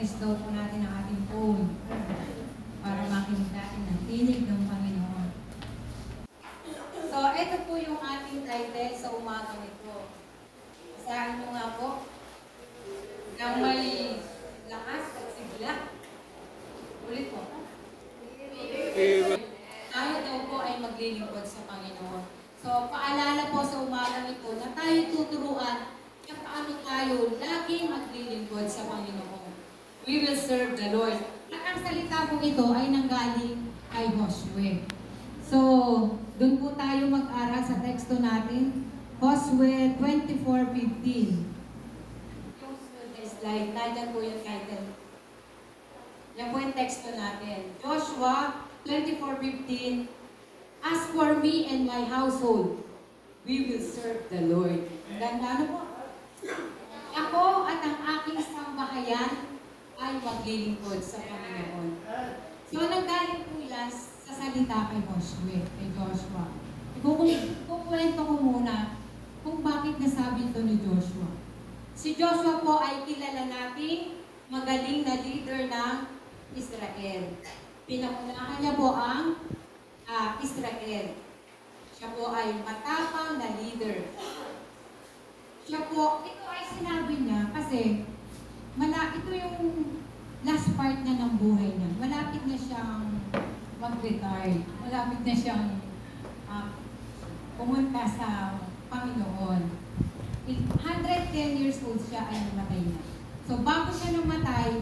i-silence daw po natin ang ating phone para makinig natin ang tinig ng Panginoon. So, ito po yung ating title sa umagang ito. Basahin nyo nga po. Nang may lakas at sigla. Ulit po. Tayo daw po ay maglilingkod sa Panginoon. So, paalala po sa umagang ito na tayo tuturuan kung paano tayo laging maglilingkod sa Panginoon. We will serve the Lord. At ang salita po ito ay nanggaling kay Josue. So, doon po tayo mag-aral sa teksto natin. Josue 24:15. Yung slide, nandiyan po yung title. Yan po yung teksto natin. Joshua 24:15. As for me and my household, we will serve the Lord. Ganda po. Ako at ang aking sambahayan ay maglilingkod sa Panginoon. So, nanggaling po yan sa salita kay Joshua. Kukwento ko muna kung bakit nasabi ito ni Joshua. Si Joshua po ay kilala nating magaling na leader ng Israel. Pinakunahan niya po ang Israel. Siya po ay matapang na leader. Siya po, ito ay sinabi niya kasi ito yung last part na ng buhay niya. Malapit na siyang mag-retire. Malapit na siyang pumunta sa Panginoon. 110 years old siya ay namatay na. So bago siya namatay,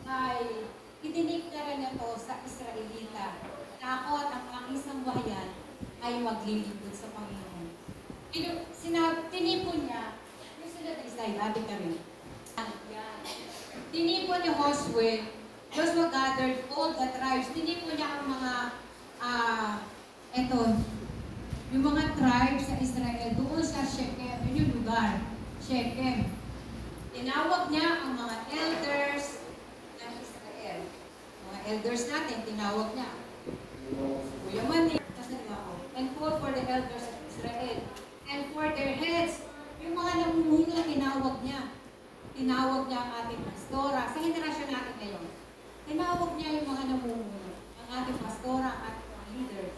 ay itiniglara niya to sa Israelita. Ako at ang aking sambahayan ay maglilingkod sa Panginoon. Tinipon niya, yung sila slide, ate ka rin. Tinipon ni Joshua gathered all the tribes. Tinipon niya ang mga, yung mga tribes sa Israel, doon sa Shechem, yun yung lugar, Shechem. Tinawag niya ang mga elders ng Israel. Mga elders natin, tinawag niya. Kuya Mani, and called for the elders of Israel, and for their heads, yung mga namumuno na tinawag niya. Tinawag niya ang ating pastora. Sa henerasyon natin ngayon, tinawag niya yung mga namumuno, ang ating pastora at mga leaders.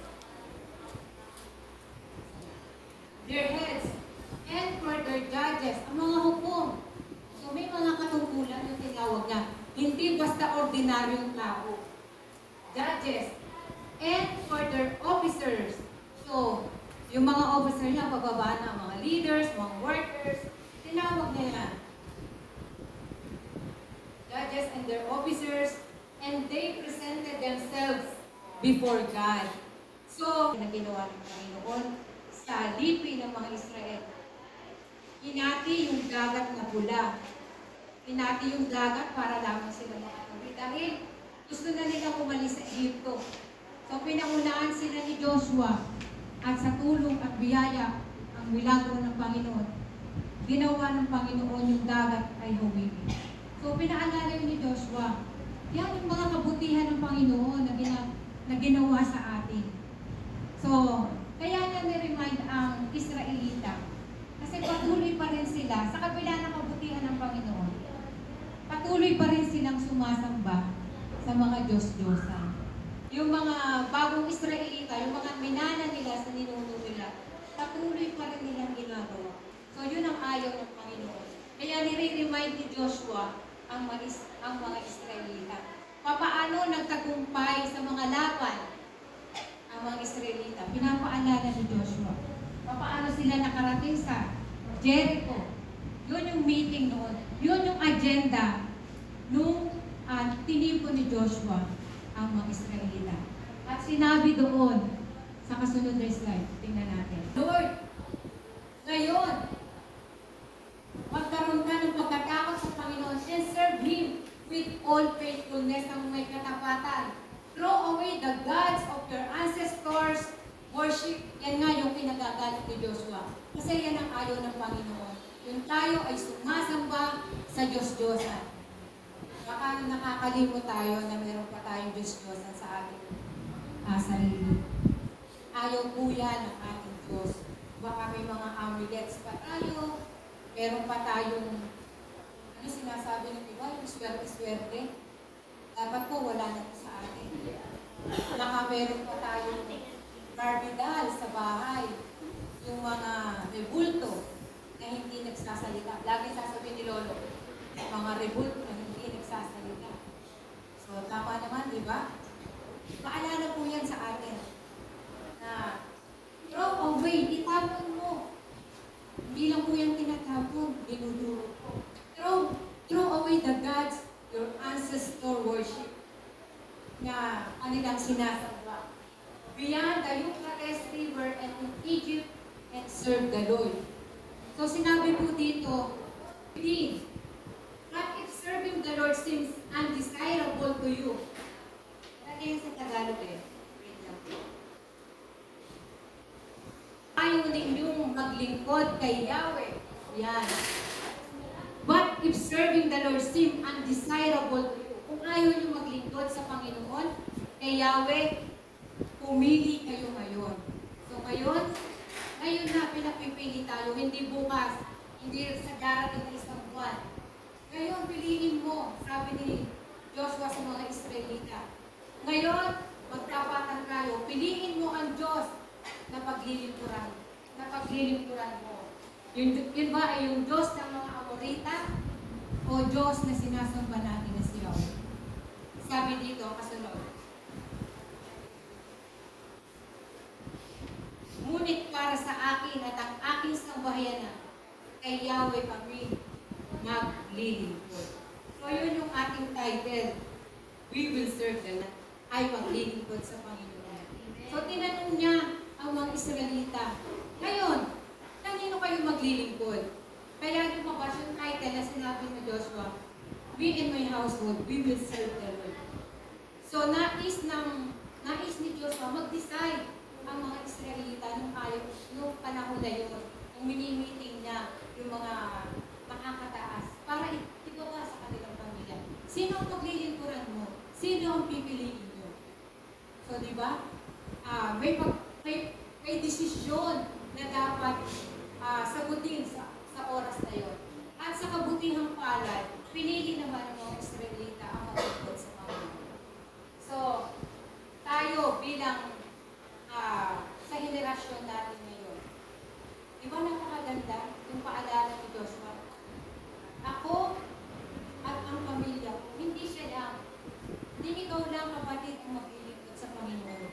Their heads, and for their judges, ang mga hukom. So may mga katungkulan yung tinawag niya. Hindi basta ordinaryong tao. Judges, and for their officers. So, yung mga officer niya, pababa na mga leaders, mga workers, tinawag nila. Judges and their officers, and they presented themselves before God. So, na ginawa ng Panginoon sa lipi ng mga Israel. Hinati yung dagat na pula. Hinati yung dagat para lamang sila makatawid. Dahil gusto na nila umalis sa Egypto. So, pinaunahan sila ni Joshua at sa tulong at biyaya ang milagro ng Panginoon. Ginawa ng Panginoon yung dagat ay humili. So, pinaalala yun ni Joshua. Yan yung mga kabutihan ng Panginoon na ginawa sa atin. So, kaya niya ni-remind ang Israelita. Kasi patuloy pa rin sila, sa kabila ng kabutihan ng Panginoon, patuloy pa rin silang sumasamba sa mga Diyos-Diyosan. Yung mga bagong Israelita, yung mga minana nila sa ninuno nila, patuloy pa rin nilang ginagawa. So, yun ang ayaw ng Panginoon. Kaya nire-remind ni Joshua ang mga Israelita. Papaano nagtagumpay sa mga laban ang mga Israelita? Pinapaalala ni Joshua. Papaano sila nakarating sa Jericho? Yun yung meeting noon. Yun yung agenda nung tinipon ni Joshua ang mga Israelita. At sinabi doon sa kasunod na slide, tingnan natin. Lord, ngayon, magkaroon ka ng pagkatakot sa Panginoon and serve Him with all faithfulness ng may katapatan. Throw away the gods of your ancestors. Worship, yan nga yung pinagagalit ni Joshua. Kasi yan ang ayaw ng Panginoon. Yung tayo ay sumasamba sa Diyos-Diyosan. Baka nakakalimot tayo na meron pa tayong Diyos-Diyosan sa ating sarili. Ayaw po yan ng ating Diyos. Baka may mga amulets pa tayo, meron pa tayong Yung sinasabi ng iba, yung swerte-swerte. Dapat po wala na po sa atin. Baka meron pa tayong Barbie doll sa bahay. Yung mga rebulto na hindi nagsasalita. Lagi sasabihin ni Lolo, mga rebulto na hindi nagsasalita. So, tama naman, di ba? Paalala po yan sa atin na throw away, itapon mo. Hindi lang po yan tinatapon, dinudurog po. Throw away the gods your ancestor worship na kanilang sinasamba. Beyond the Euphrates River and in Egypt and serve the Lord. So sinabi po dito, what if serving the Lord seems undesirable to you? Lagyan sa Tagalog eh. Wait lang po. Ayaw ninyong maglingkod kay Yahweh. Yan. But if serving the Lord seems undesirable to you, kung ayaw niyo maglingkod sa Panginoon, kay Yahweh, pumili kayo ngayon. So ngayon na pinapipili tayo, hindi bukas, hindi sa darating na isang buwan. Ngayon, piliin mo, sabi ni Joshua sa mga Israelita. Ngayon, magtapatan kayo, piliin mo ang Diyos na paglilingkuran mo. Yun ba ay yung Diyos ng mga Amorita o Diyos na sinasamba natin na si Yahweh? Sabi dito, kasunod. Ngunit para sa akin at ang aking sambahayanan, kay Yahweh kami maglilingkod. So yun yung ating title. We will serve the Lord. Ay maglilingkod sa Panginoon. So tinanong niya ang mga Israelita, ngayon, kanino kayo maglilingkod? Kaya yung mabas yung title na sinabi ni Joshua, we in my household, we will serve the Lord. So nais ni Joshua mag-decide ang mga Israelita nung panahon na yun, nung mini-meeting niya yung mga makakataas para ibaba sa kanilang pamilya. Sino ang maglilingkuran mo? Sino ang pipiliin mo? So, di ba? May desisyon na dapat sagutin sa oras na yun. At sa kabutihang palad, pinili naman ng mga Israelita ang maglingkod sa Panginoon. So, tayo bilang sa henerasyon natin ngayon. Di ba napakaganda yung paalala ni Joshua? Ako at ang pamilya ko, hindi siya lang. Hindi ikaw lang kapatid ang maglilingkod sa Panginoon.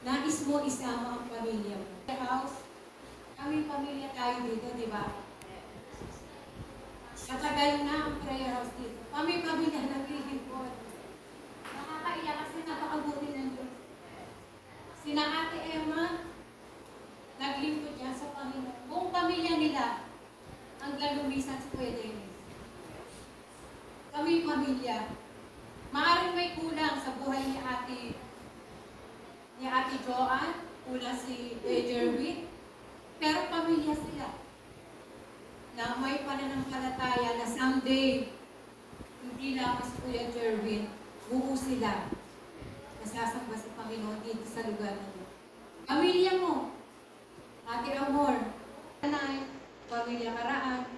Nais mo isama ang pamilya mo. Sa house, kami pamilya tayo dito, di ba? Katagal na ang prayer house dito. Kami pamilya naglilingkod. Nakakaiyak kasi napakabuti ng Diyos. Sina Ate Emma, naglingkod niya sa Panginoon. Buong pamilya nila, hanggang lumisan si Kuya Dennis. Kami pamilya. Maaring may kulang sa buhay ni Ate Joanne, kulang si Kuya Jerwin, pero pamilya sila. Na may pananampalataya na someday, hindi lang si Kuya Jerwin, buo sila. Nasasamba sa Panginoon dito sa lugar na ito. Pamilya mo, Ate Amor, Tanay, Pamilya Karaan,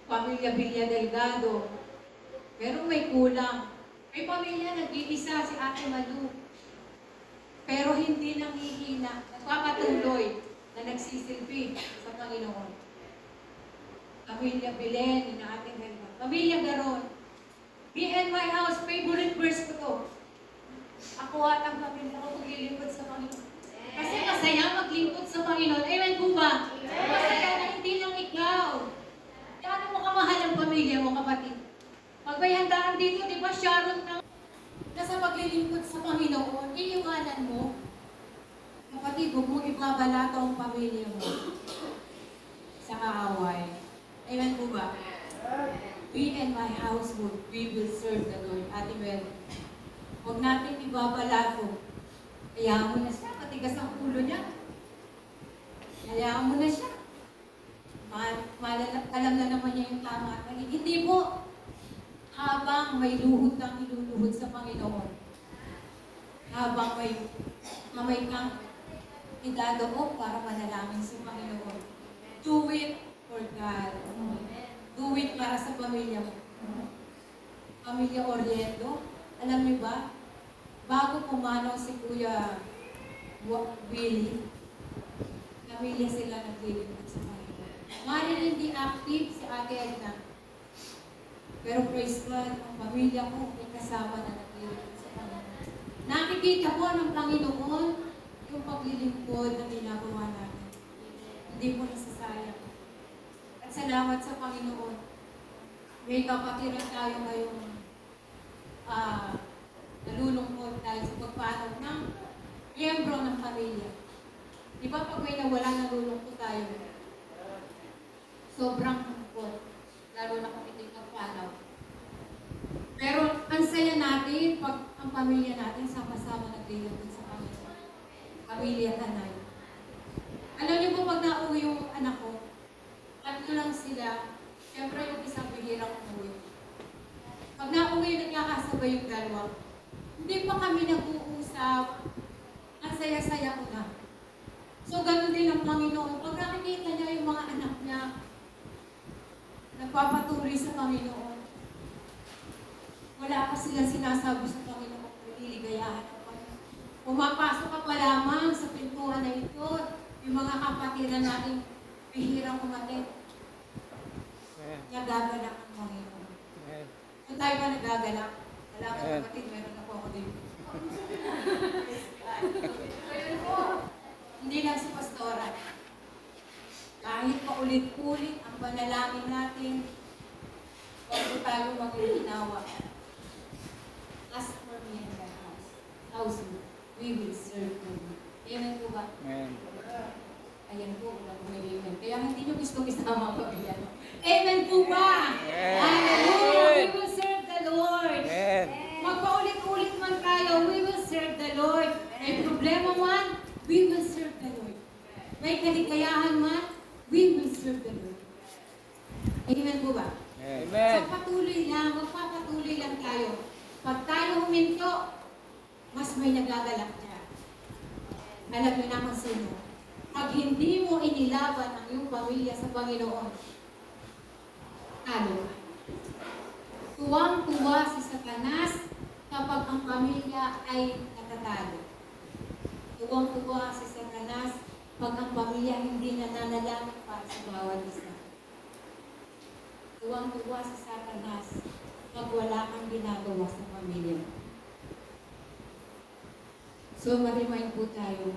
Pamilya Villa Delgado, pero may kulang. May pamilya nag-iisa si Ate Malu, pero hindi nanghihina, nagpapatuloy na nagsisilbi sa Panginoon. Pamilya Belen, na ating Helma. Pamilya Garon, me and my house, favorite verse ko to. Ako at ang pamilya ko maglilingkod sa Panginoon. Kasi masaya maglingkod sa Panginoon. Amen po ba? Masaya na hindi lang ikaw. Gaano mo kamahal ang pamilya mo, kapatid? Pag may handaan dito, di ba, Sharon na sa paglilingkod sa Panginoon, iiwanan mo. Kapatid, huwag mong ibabalato ang pamilya mo sa kaaway. Amen po ba? We and my household, we will serve the Lord. Ate Mel, huwag natin ibabalato. Hayaan mo na siya, matigas ang ulo niya. Hayaan mo na siya. Alam na naman niya yung tama. Hindi po, habang may luhod kang iluluhod sa Panginoon, habang may kang idadaog para manalangin sa Panginoon, do it for God. Do it para sa pamilya mo. Pamilya Oriento. Alam niyo ba, bago pumanaw si Kuya Willie, pamilya sila naglilingkod sa Panginoon. Maaaring hindi active si Ate Edna. Pero praise God, ang pamilya ko may kasama na naglilingkod sa Panginoon. Nakikita ko ng Panginoon yung paglilingkod na ginagawa natin. Hindi mo nasasayang. At salamat sa Panginoon. May kapatiran tayo ngayong nalulungkot tayo sa pagpanaw ng miyembro ng pamilya. Di ba pag may nawala, nalulungkot tayo? Sobrang lungkot. Lalo na kung ito'y pagpanaw. Pero ang saya natin pag ang pamilya natin sama-sama naglilingkod sa Panginoon. Pamilya Tanay. Alam niyo po pag nauwi yung anak ko, tatlo lang sila, siyempre yung isang bihirang umuwi. Pag nauwi, nagkakasabay yung dalawa. Hindi pa kami nag-uusap. Ang saya-saya ko na. So, ganun din ang Panginoon. Pag nakikita niya yung mga anak niya, nagpapatuloy sa Panginoon. Wala pa sila sinasabi sa Panginoon. Nililigayahan ang Panginoon. Pumapasok ka pa lamang sa pintuan na ito. Yung mga kapatiran natin, bihirang umatid. Nagagalak ang Panginoon. Kung tayo ba nagagalak? Wala ka kapatid, meron ako dito. Ayun po. Hindi lang si Pastora. Kahit paulit-ulit ang panalangin natin, huwag po tayo mag-iinawa. Ask for me in my house. We will serve you. Amen po ba? Amen. Ayan po, walang may-amen. Kaya hindi nyo gusto isama pa yan. Amen po ba? Hallelujah! We will serve the Lord. Magpaulit-ulit man tayo, we will serve the Lord. May problema man, we will serve the Lord. May kaligayahan man, we will serve the Lord. Amen po ba? Amen. So patuloy lang, magpapatuloy lang tayo. Pag tayo huminto, mas may nagagalak dyan. Alam niyo naman sino. Pag hindi mo inilaban ang iyong pamilya sa Panginoon, talo ka. Tuwang-tuwa si Satanas kapag ang pamilya ay natatalo. Tuwang-tuwa si Satanas pag ang pamilya hindi nananalangin para sa bawat isa. Tuwang-tuwa si Satanas pag wala kang ginagawa sa pamilya. So, ma-remind po tayo.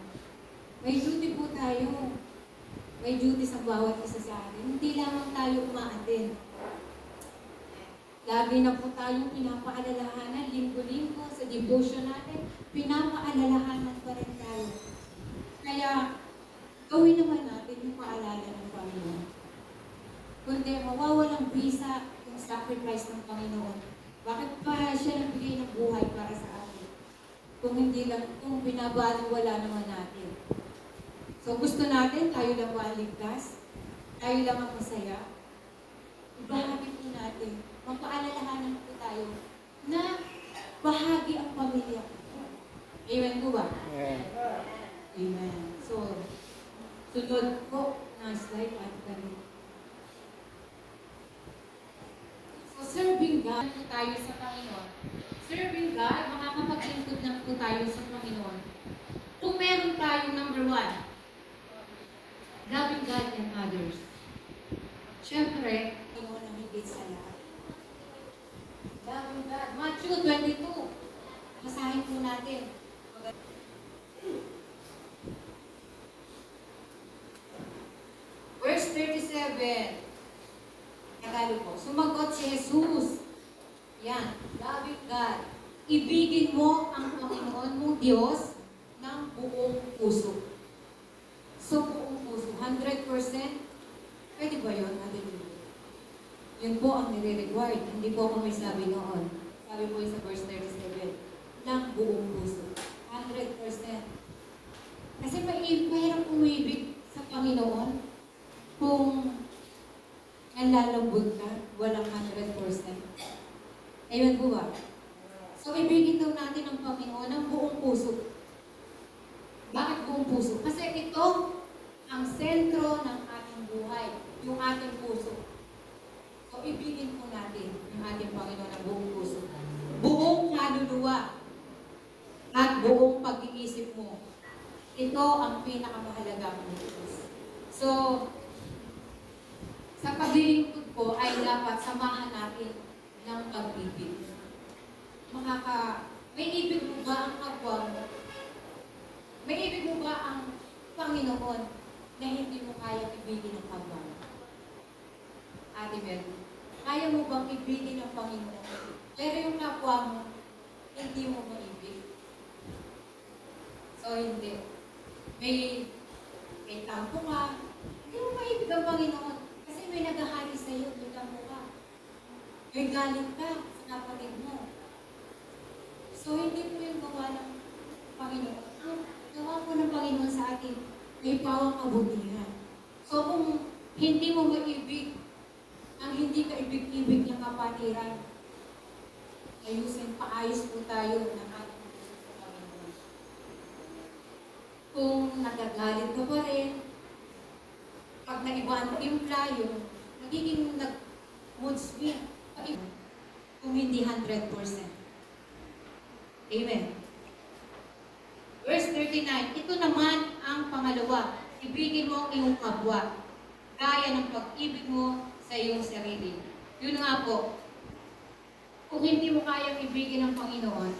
May duty po tayo. May duty sa bawat isa sa atin. Hindi lamang tayo umaatin. Lagi na po tayong pinapaalalahanan, linggo-linggo sa devotion natin, pinapaalalahanan pa rin tayo. Kaya, gawin naman natin yung paalala ng Panginoon. Kundi mawawalang bisa yung sacrifice ng Panginoon. Bakit pa siya nagbigay ng buhay para sa atin? Kung hindi lang, kung binabaliwala naman natin. So gusto natin, tayo lang maligtas, tayo lang ang masaya. Ibahagi po natin, magpaalalahanan po tayo na bahagi ang pamilya. Amen po ba? Amen. Amen. So, sunod po na slide at kami. So, serving God po tayo sa Panginoon. Serving God, makakapaglingkod na po tayo sa Panginoon. Kung meron tayo, number 1, loving God and others. Siyempre, Panginoon ang higit sa lahat. Loving God. Matthew 22. Basahin po natin. Verse 37. Tagalog po. Sumagot si Jesus. Yan. Loving God. Ibigin mo ang Panginoon mong Diyos ng buong puso. So, buong puso. 100%. Pwede ba yun? Yun po ang nire-required. Hindi po ako may sabi noon. Sabi po sa verse 37. Ng buong puso. 100%. Kasi mahirap umibig sa Panginoon kung nalalambot ka, walang 100%. Ayun po ba? So, ibigin daw natin ang Panginoon ng buong puso. Bakit buong puso? Kasi ito ang sentro ng ating buhay, yung ating puso. So, ibigin po natin yung ating Panginoon ng buong puso, buong kaluluwa, at buong pag-iisip mo. Ito ang pinakamahalaga mong Diyos. So, sa paglilingkod po ay dapat samahan natin ng pag-ibig. May ibig mo ba ang kapwa mo? May ibig mo ba ang Panginoon na hindi mo kaya ibigin ng kapwa mo? Ate Mel, kaya mo bang ibigin ng Panginoon? Pero yung kapwa mo, hindi mo maibig. So, hindi. May tampo ka, hindi mo maibig ang Panginoon. Kasi may naghahari sa'yo, may tampo ka. May galit ka sa kapatid mo. So, hindi mo yung gawa ng Panginoon. Ang gawa po ng Panginoon sa atin, may pawang kabutihan. So, kung hindi mo maibig, ang hindi ka ibig-ibig ng kapatiran, paayos po tayo ng ating puso sa Panginoon. Kung nagagalit ka pa rin, pag naiba ang timpla, yung nagiging mood swing, kung hindi 100%. Amen. Verse 39, ito naman ang pangalawa, ibigin mo ang iyong kapwa, gaya ng pag-ibig mo sa iyong sarili. Yun nga po, kung hindi mo kayang ibigin ng Panginoon,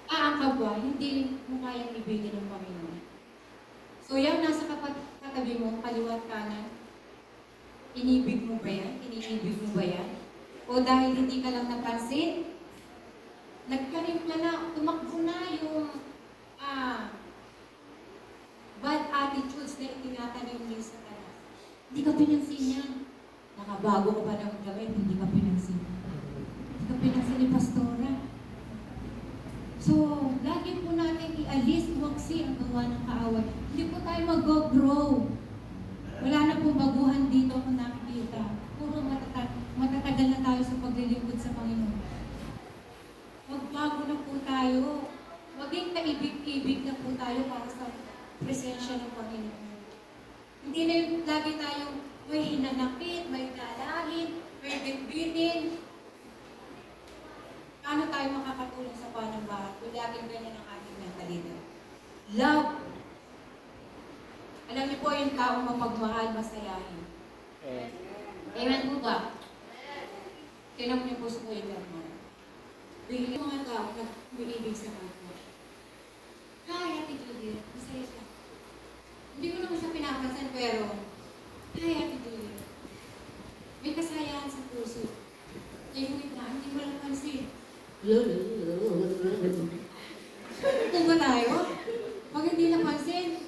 ang kapwa, hindi mo kayang ibigin ng Panginoon. So yan, nasa katabi mo, kaliwat kanan, inibig mo ba yan? Iniibig mo ba yan? O dahil hindi ka lang napansin, nagkarim ka na, tumakbo na yung bad attitudes na itinatanim niyo sa tanas. Hindi ka pinansin yan. Nakabago ka pa ng damit, hindi ka pinansin. Hindi ka pinansin ni Pastora. So, lagi po natin ialis, iwaksi ang gawa ng kaaway. Hindi po tayo mag-grow. Wala na po baguhan dito kung nakikita. Puro matatagal na tayo sa paglilingkod sa Panginoon. Magbago na po tayo. Maging kaibig-ibig na po tayo para sa presensya ng Panginoon. Hindi na yung lagi tayong may hinanakit, may dalangin, may bitbitin. Paano tayo makakatulong sa panambahan kung laging ganyan ang ating mentalidad? Love. Alam niyo po yung taong mapagmahal, masayahin. Amen po ba? Tinan niyo po sa kuya mo. Bigyan yung mga tao na umiibig sa kapwa. Hi, Ate Julia. Masaya siya. Hindi ko naman siya pinapansin, pero hi, Ate Julia. May kasayahan sa puso. Tahimik na, hindi mo lang pansin. Ito ba tayo? Pag hindi napansin,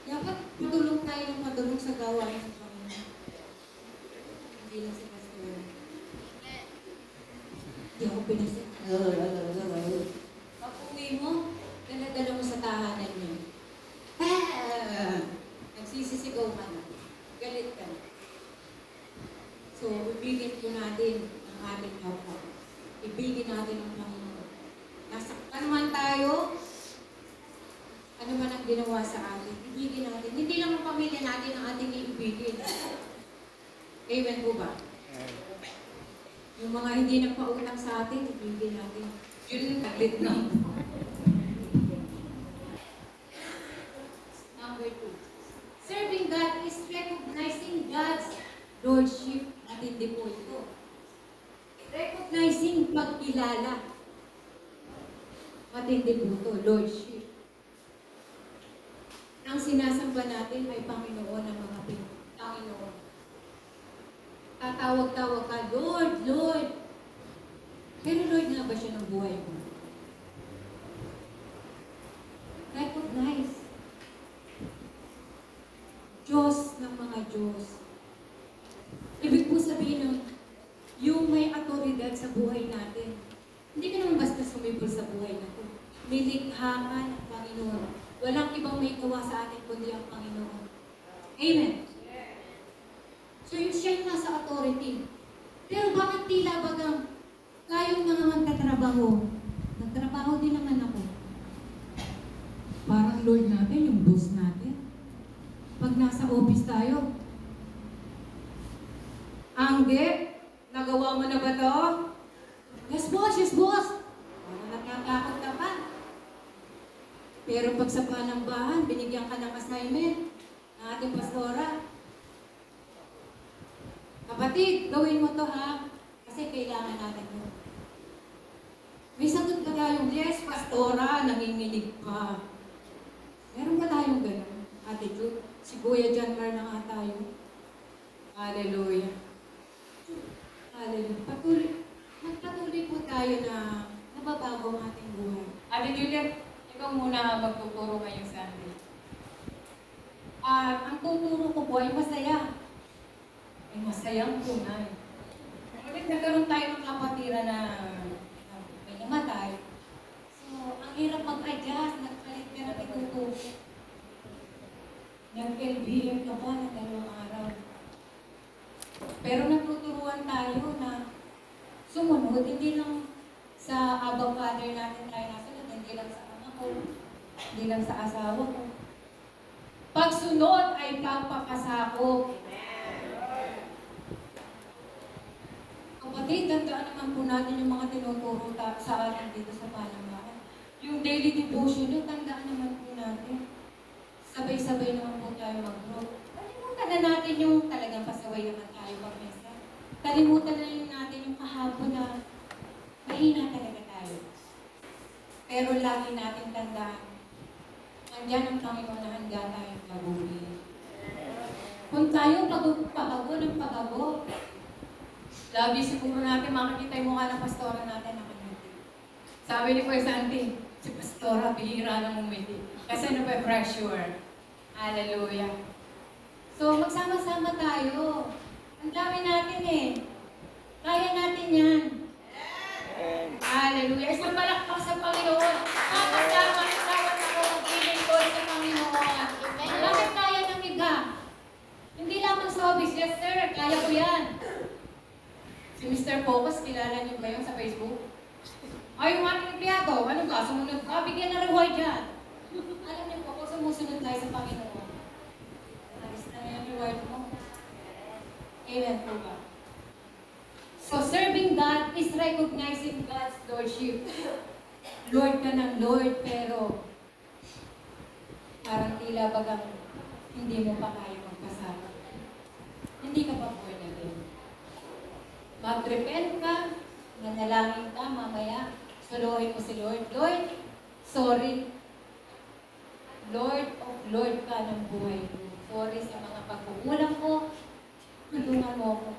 dapat matulong tayo ng matulong sa gawain ng Panginoon. Hindi lang si Pastor. Hindi ako pinasin. Pag-uwi mo, dala-dala mo sa tahanan niyo. Nagsisisigaw ka na. Galit ka na. So, ibigin po natin ang ating kapwa. Ibigin natin ang Panginoon. Nasaktan man tayo, ano man ang ginawa sa atin, ibigin natin. Hindi lang ang pamilya natin ang ating iibigin. Amen po ba? Yung mga hindi nagpautang sa atin, ibigin natin. Yun, taglit na. Number 2. Serving God is recognizing God's Lordship. Matindi po ito. Recognizing pagkilala. Matindi po ito, Lordship. Ang sinasamba natin ay Panginoon ng mga Panginoon. Tatawag-tawag ka, Lord, Lord. Pero Lord nga ba siya ng buhay mo? Recognize. Diyos ng mga Diyos. Ibig po sabihin nun, yung may autoridad sa buhay natin. Hindi ka naman basta sumibol sa buhay natin. Nilikha ka ng Panginoon. Walang ibang may gawa sa atin kundi ang Panginoon. Amen. So yung siya yung nasa authority. Pero bakit tila bagang tayong mga magtatrabaho? Nagtrabaho din naman ako. Parang Lord natin, yung boss natin. Pag nasa office tayo, Angge, nagawa mo na ba to? Yes, boss. Yes, boss. Parang natatakot ka pa. Pero pag sa panambahan, binigyan ka ng assignment ng ating pastora. Kapatid, gawin mo to ha. Kasi kailangan natin yun. May sagot ba tayong, yes, pastora, nanginginig pa. Meron ba tayong ganun? Attitude? Si Kuya John Mar na nga tayo. Hallelujah. Hallelujah. Magpatuloy po tayo na nababago ang ating buhay. Ate Juliet, ikaw muna magtuturo ngayong Sunday. Ang tuturo ko po ay masaya. Ay masayang tunay. Ulit nagkaroon tayo ng kapatira na may namatay. So, ang hirap mag-adjust, nagpalit ka na itutupo. Nag-LBM ka pa na 2 araw. Pero natuturuan tayo na sumunod, hindi lang sa Abba Father natin tayo nasunod, hindi lang sa anak ko, hindi lang sa asawa ko. Pagsunod ay pampakasakop. Kapatid, tandaan naman po natin yung mga tinuturo sa atin dito sa Panama. Yung daily devotion, yung tandaan naman po natin. Sabay-sabay naman po tayo mag-grow. Kalimutan na natin yung talagang pasaway naman tayo pag-mesa. Kalimutan na rin natin yung kahapon na mahina talaga tayo. Pero lagi natin tandaan, andyan ang Panginoon na handa tayong labuhin. Kung tayo pagbago ng pagbago, labi siguro natin makikita yung mukha ng pastora natin na kaniti. Sabi ni Kuya Santi, si pastora, bihira ng umiti. Kasi ano ba, pressure. Hallelujah. So, magsama-sama tayo. Ang dami natin eh. Kaya natin yan. Hallelujah. Isang palakpak sa Panginoon. Kasama ako ang feeling ko sa Panginoon. Bakit kaya ng iba? Hindi lamang sa office. Yes, sir. Kaya ko yan. Si Mr. Focus, kilala niyo ba yun sa Facebook? Ay, yung ating empleyado, ano ba? Sumunod ka? Bigyan na reward yan. Alam niyo po, kung sumusunod tayo sa Panginoon, alis na yung reward mo. Amen po ba? So, serving God is recognizing God's Lordship. Lord ka ng Lord, pero parang tila bagang hindi mo pa kaya magpasama. Hindi ka pa born again. Mag-repent ka, nanalangin ka, mamaya, suluhin mo si Lord. Lord, sorry. Lord of Lord ka ng buhay ko. Sorry sa mga pagkukulang ko. Tulungan mo ako.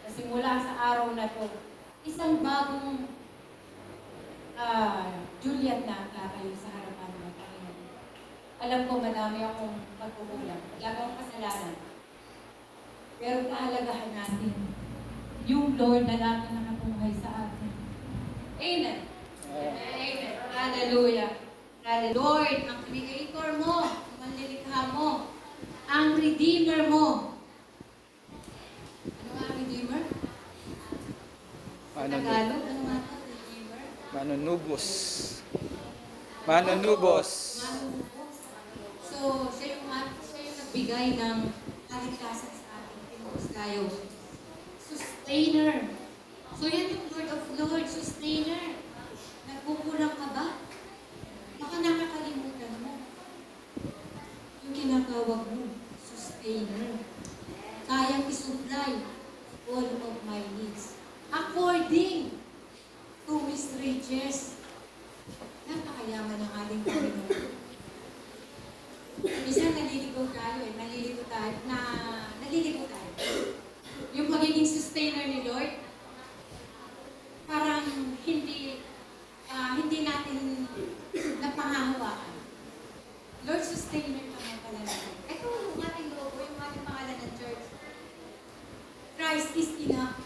Kasi mula sa araw na to, isang bagong Juliet na tatayo sa harapan ng Panginoon. Alam ko madami akong pagkukulang. Madami akong kasalanan. Pero kahalagahan natin yung Lord na lagi nakatunghay sa atin. Amen. Amen. Hallelujah. Hallelujah. Lord, ang Creator mo, ang manlilikha mo, ang Redeemer mo. Ano nga Redeemer? Sa Tagalog, ano nga ito? Redeemer? Manunubos. Manunubos. Manunubos. So, siya yung nagbigay ng kaligtasan sa atin. Tinubos tayo. Sustainer. So, yan yung Lord of Lords, Sustainer. Nagkukulang ka ba? Baka nakakalimutan mo. Yung kinakawag mo, Sustainer. Kayang isupply all of my needs. According to His riches. Napakayaman ng ating Panginoon. Minsan naliligaw tayo eh. Naliligaw tayo. Yung pagiging sustainer ni Lord, parang hindi natin napangahawakan. Lord, sustainer naman pala natin. Ito yung ating logo, yung ating pangalan ng church. Christ is enough.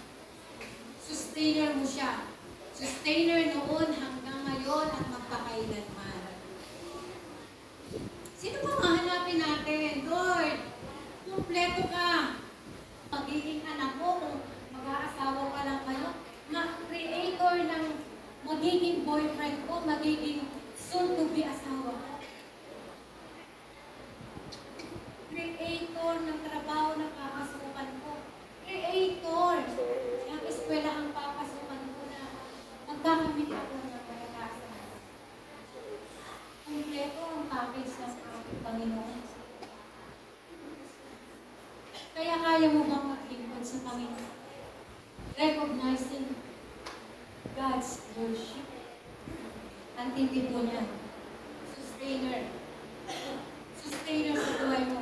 Sustainer mo siya. Sustainer noon hanggang ngayon at magpakailanman. Sino ba mahanapin natin? Lord, kumpleto ka. Pagiging anak mo, kung mag-aasawa pa lang kayo, creator ng magiging boyfriend ko, magiging soon-to-be asawa ko. Creator ng trabaho na kakasukan ko. Creator recognizing God's worship. Ang tindi po niya. Sustainer. Sustainer sa buhay mo.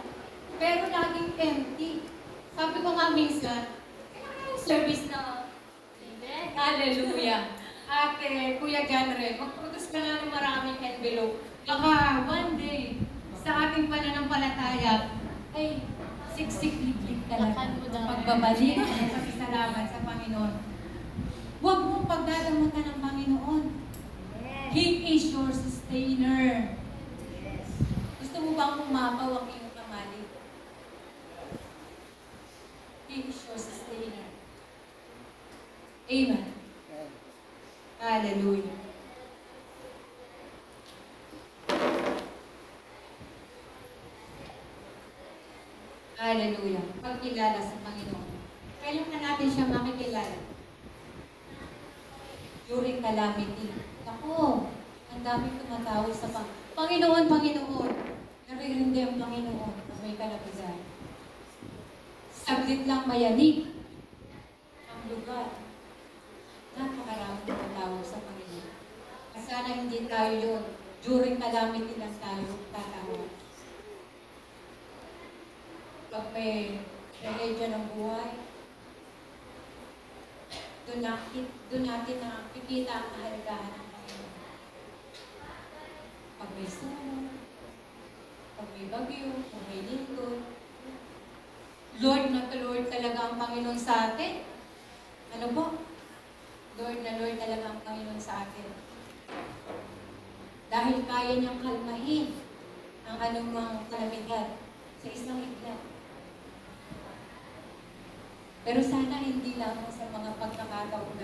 Pero laging empty. Sabi ko nga minsan, service na. Amen. Hallelujah. At Kuya Janre, mag-produce ka na ng maraming envelope. Baka one day, sa ating pananampalataya, ay siksik-liklik talaga. Pagbabalik, pasasalamat sa Panginoon. Huwag mong pagdadamutan ng Panginoon. He is your sustainer. Gusto mo bang pumapaw ang iyong kamali? He is your sustainer. Amen. Hallelujah. Hallelujah. Pagkilala sa Panginoon. Kailan ka natin siya makikilala? During calamity. Ako, ang daming tumatawag sa Panginoon, Panginoon. Naririndi ang Panginoon na may kalapisan. Saglit lang mayanig ang lugar. Napakaraming tumatawag sa Panginoon. Sana hindi tayo yun. During calamity lang tayo tatawag. Pag may tragedya ng buhay, doon natin nakikita ang kahalagahan ng Panginoon. Pag may sumo, pag may bagyo, pag may lindol, Lord na Lord talaga ang Panginoon sa atin. Ano po? Lord na Lord talaga ang Panginoon sa atin. Dahil kaya niyang kalmahin ang anumang kalamidad sa isang iglap. Pero sana hindi lamang sa mga pagkakataon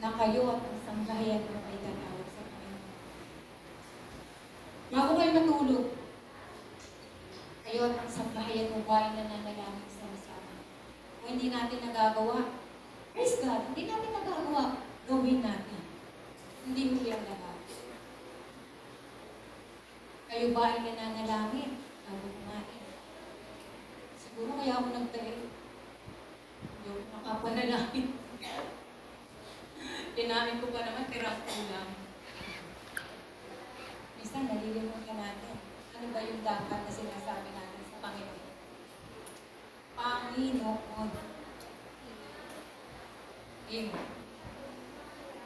na kayo at ang sangbahayan mo ay tatawag sa Panginoon. Bago kayo matulog, kayo at ang sangbahayan mo ba ay nananalangin sama-sama? Kung hindi natin nagagawa, praise God, hindi natin nagagawa, gawin natin. Hindi mo yung lahat. Kayo ba ay nananalangin? Bago kumain. Siguro kaya ako nagtayo. Yung nakapanalangin. Tinamin ko pa naman, tirang ulam. Minsan, nalilimutan natin. Ano ba yung dapat na sinasabi natin sa Panginoon? Panginoon. Amen.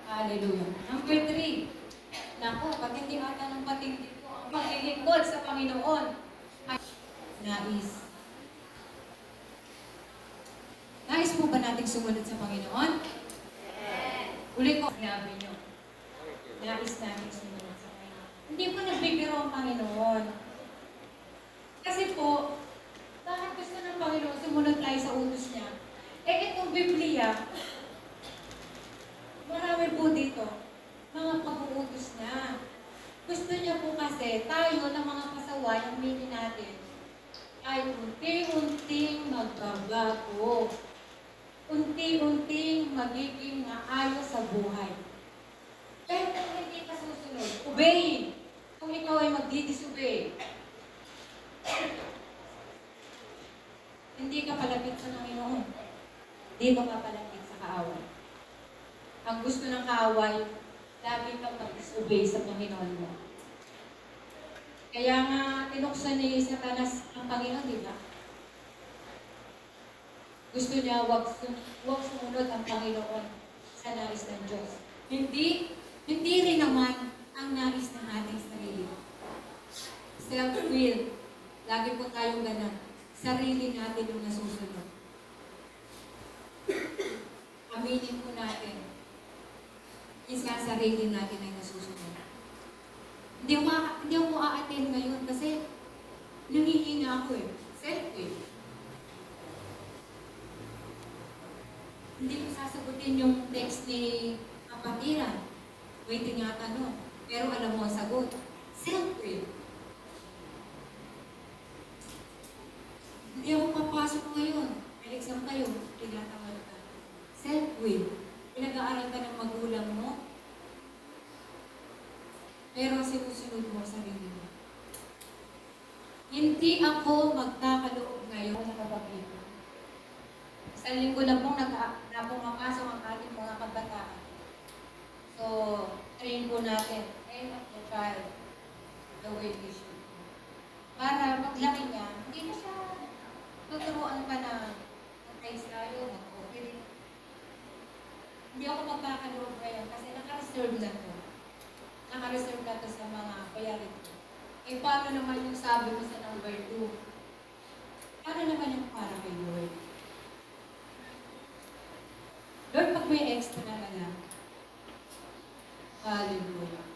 Hallelujah. Number 3. Naku, patindi ata ng patindi ko. Ang paglilingkod sa Panginoon ay nais. Nais po ba nating sumunod sa Panginoon? Uli ko, sinabi nyo. Nais natin sumunod sa Panginoon. Hindi po nagbibiro ang Panginoon. Kasi po, bakit gusto ng Panginoon sumunod tayo sa utos niya? Itong Biblia, marami po dito, mga pag-uutos na. Gusto niya po kasi tayo ng mga pasaway, ang mili natin, ay unti-unting magbabago. Unti-unting magiging maayos sa buhay. Pero kung hindi ka susunod, obey. Kung ikaw ay magdi-disobey, hindi ka palapit sa Panginoon. Dito ka palapit sa kaaway. Ang gusto ng kaaway, lagi kang mag-disobey sa Panginoon mo. Kaya nga, tinuksan ni Satanas ang Panginoon, di ba? Gusto niya wag sumunod ang Panginoon sa nais ng Diyos. Hindi rin naman ang nais ng ating sarili. Self-will. Lagi po tayong ganun. Sarili natin yung nasusunod. Aminin po natin. Isa sarili natin ay nasusunod. Hindi ako a-attend ngayon kasi nangihina ako eh. Self-will. Hindi ko sasagutin yung text ni kapatiran. Waiting nga tanong. Pero alam mo ang sagot. Self-will. Hindi ako papasok ngayon. May exam kayo. Tinatamad ka. Self-will. Pinag-aaral ka ng magulang mo. Pero sinusunod mo sa sarili mo. Hindi ako magkakaloob ngayon na kapag-ibig. Isang linggo na pong napumapasok ang ating mga kabataan. So, train po natin, train up the child the way we should. Para paglaki niya, hindi na siya tuturuan pa na mag-praise tayo, mag-operate. Hindi ako magkakaloob ngayon kasi naka-reserve na to. Naka-reserve na to sa mga priority. Eh, paano naman yung sabi mo sa number 2? Paano naman yung para kay Lord? Lord, pag may extra na lang, hallelujah.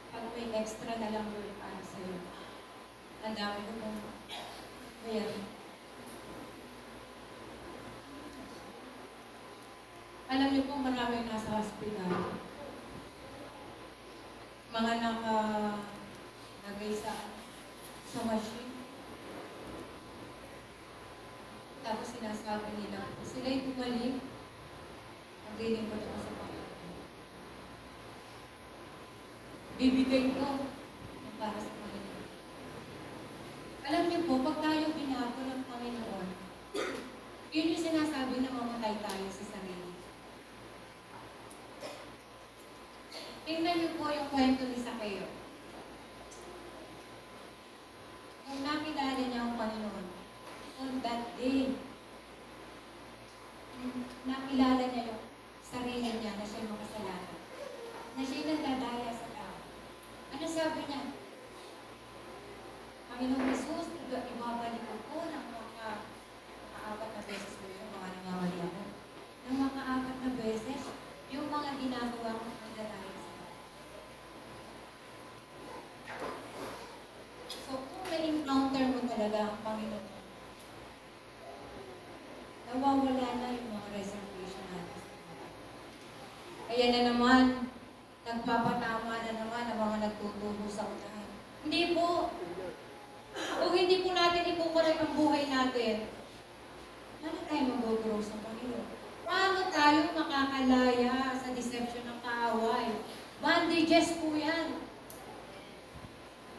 Pag may extra na lang, Lord, para sa'yo, ang dami ko pong mayroon. Alam niyo po, maraming nasa hospital. Mga nakalagay sa machine. Tapos sinasabi nila, sila'y bumalik. Ang galing ko naman sa Panginoon. Bibigay ko para sa Panginoon. Alam niyo po, pag tayo binago ng Panginoon, yun yung sinasabi na mamatay tayo sa sarili. Tingnan niyo po yung kwento ni Zaccheo. Nung nakilala niya ang Panginoon, on that day, nakilala niya yung sarili niya na siya'y makasalanan. Na siya'y nagdadaya sa tao. Ano sabi niya? Panginoong Jesus, ibabalik ko ng makaapat na beses ko yung mga nangamali ako. Ng makaapat na beses, yung mga ginagawa kong nagdadaya sa tao. So, kung na-encounter mo talaga ang Panginoon, nawawala na yung mga reservation natin. Kaya na naman, nagpapatama na naman ang mga nagtutubo sa unahan. Hindi po. Kung hindi po natin ikukorek ang buhay natin, paano tayo mag-grow sa Panginoon? Paano tayo makakalaya sa deception ng kaaway? Bandages po yan.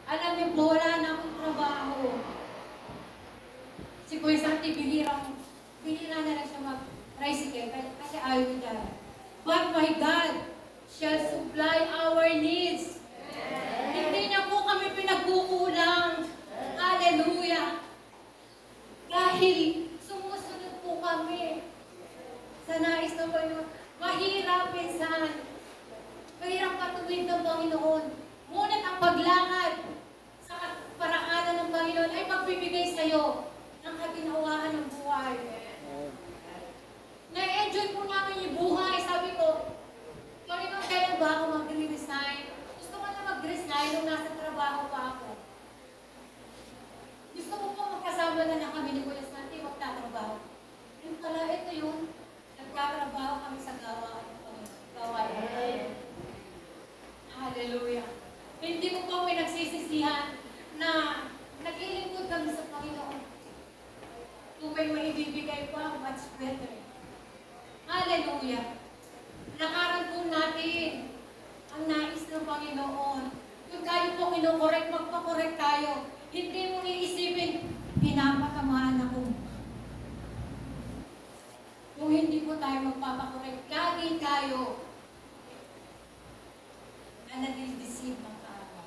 Alam niyo po, wala na akong trabaho. Si Kuya Santi, bihira na lang siya mag-tricycle kasi ayaw niya. But my God shall supply our needs. Hindi niya po kami pinagkukulang. Hallelujah! Dahil sumusunod po kami sa nais ng Panginoon. Mahirap minsan. Mahirap patuwid ng Panginoon. Ngunit ang paglakad sa paraanan ng Panginoon ay magbibigay sa iyo ng kaginhawaan ng buhay. Na-enjoy po namin yung buhay. Sabi ko, Panginoon, kailan ba ako mag-resign? Gusto ko na mag-resign nung nasa trabaho pa ako. Gusto ko po magkasama na kami ni Kuya Santi, magtatrabaho. Yung pala, ito yun. Nagtatrabaho kami sa gawa. Hallelujah. Hindi ko po pinagsisisihan na naglilingkod kami sa Panginoon. Kung may maibibigay pa, much better. Hallelujah. Lakaran po natin ang nais ng Panginoon. Kung tayo po kinokorek, magpakorek tayo. Hindi mo iisipin, pinapatamaan ako. Kung hindi po tayo magpapakorek, lagi tayo na nadideceive ng tao.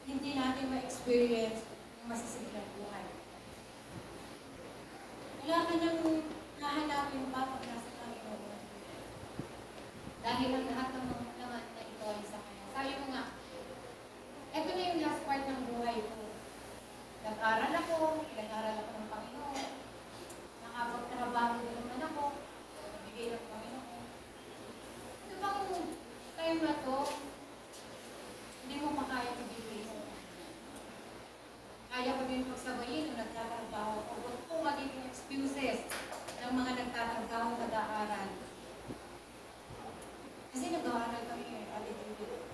Hindi natin ma-experience ang masisilang buhay. Wala ka nang nahanapin pa pag nasa Panginoon. Dahil ang lahat ng mga naman na ito ay sa Kanya. Sabi mo nga, ito na yung last part ng buhay ko. Nag-aral ako ng Panginoon. Nakapagtrabaho din naman ako. Nabigay ng Panginoon. Ito bang time na to, hindi mo makaya ibigay sa Kanya. Kaya ko din pagsabayin nung nagtatrabaho ko. Huwag po magiging excuses ng mga nagtatrabaho nag-aaral. Kasi nag-aaral kami alitibig.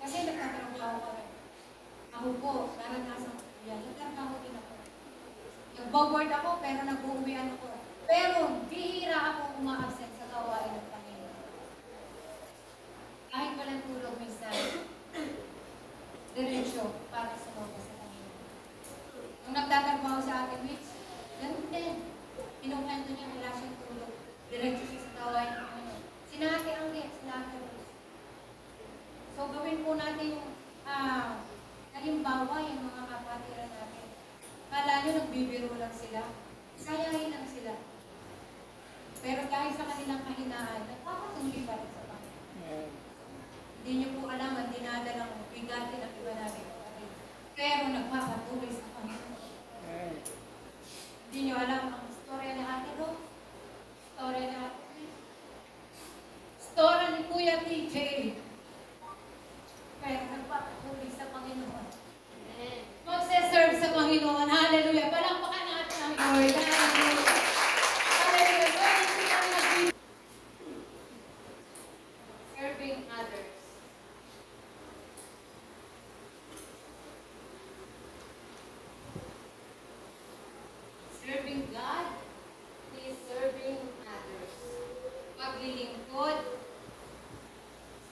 Kasi nagtatrabaho kami. Ako po, naranasan ko yan. Nagtatrabaho din ako. Nag-board ako, pero nag-uuwian ako. Pero, bihira ako uma-absent sa gawain ng Panginoon. Kahit walang tulog minsan, diretsyo para sumobra sa Panginoon. Nung nagtatrabaho sa atin, Mitch, ganun din. Kinukwento niya wala siyang tulog. Diretso siya sa tawain ng Panginoon. Sinati ang gift, sinati ang gift. So, gawin po natin yung halimbawa yung mga kapatiran natin. Kala nyo nagbibiro lang sila. Sayangin lang sila. Pero dahil sa kanilang kahinaan, nagpapatuloy pa rin sa Panginoon. Hindi nyo po alam ang dinadalang bigatin ng iba natin. Pero nagpapatuloy sa Panginoon. Hindi nyo alam ang storya ni Ate Ro. Storya ni Ate Ro. Storya ni Kuya TJ. Pero nagpapatuloy sa Panginoon. Magse-serve sa Panginoon. Hallelujah. Palakpakan natin ang Lord. Hallelujah. Hallelujah. Serving others. Serving God is serving others. Paglilingkod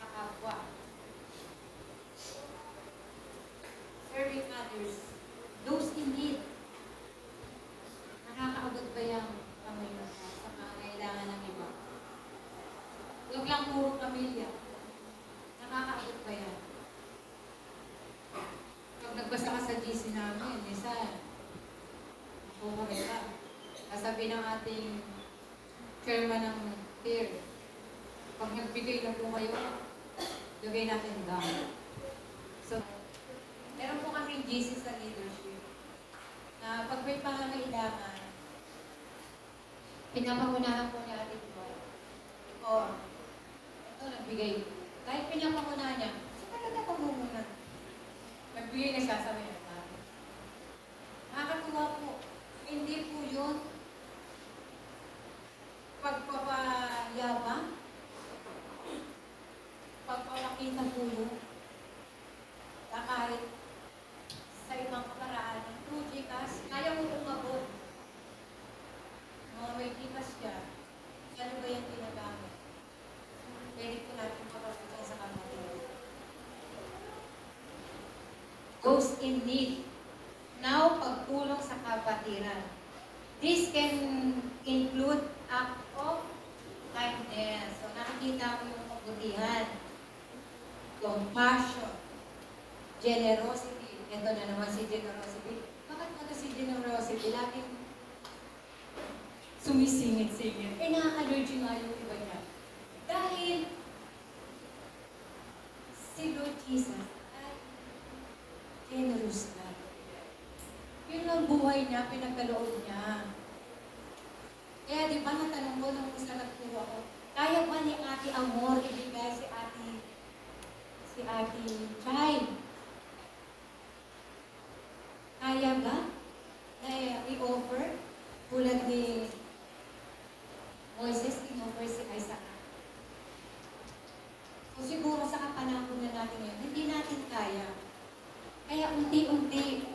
sa kapwa. Serving others. Those in need. Nakakaabot ba yung Panginoon sa pangangailangan ng iba? Huwag lang puro pamilya. Nakakaabot ba yan? Pag nagbasa ka sa GC namin, minsan, okay ka. Kasabi ng ating chairman ng PIR, pag nagbigay na po kayo, lagay natin down. So, meron po kami GC sa leadership na pag may pangangailangan, pinapangunahan po ni Ate Joy. O, ito, nagbigay. Kahit pinapangunahan niya, so talaga pamumunan. Nagbigay na siya sa mga tao. Nakakatuwa po. Hindi po yun pagpapayabang, pagpapakita po yun. Kahit sa ibang kaparaan, through GCash, kaya mo umabot. Mga may GCash ka, ano ba yung ginagamit? Pwede po natin papapunta sa kapatid. Those in need. Now, pagtulong sa kapatiran. This can include act of kindness. So, nakikita mo yung kabutihan, compassion, generosity. Ito na naman si generosity. Bakit ba si generosity? Laging sumisingit-singit. Na-allergy nga yung iba niya. Dahil si Lord Jesus ay generous na. Yun ang buhay niya, pinagkaloob niya. Kaya di ba natanong ko nung isa nagturo ako, kaya ba ni Ate Amor ibigay si Ate Chay? Kaya ba na i-offer tulad ni Moises, in-offer si Isaac? So siguro sa kapanahon na natin yun, hindi natin kaya. Kaya unti-unti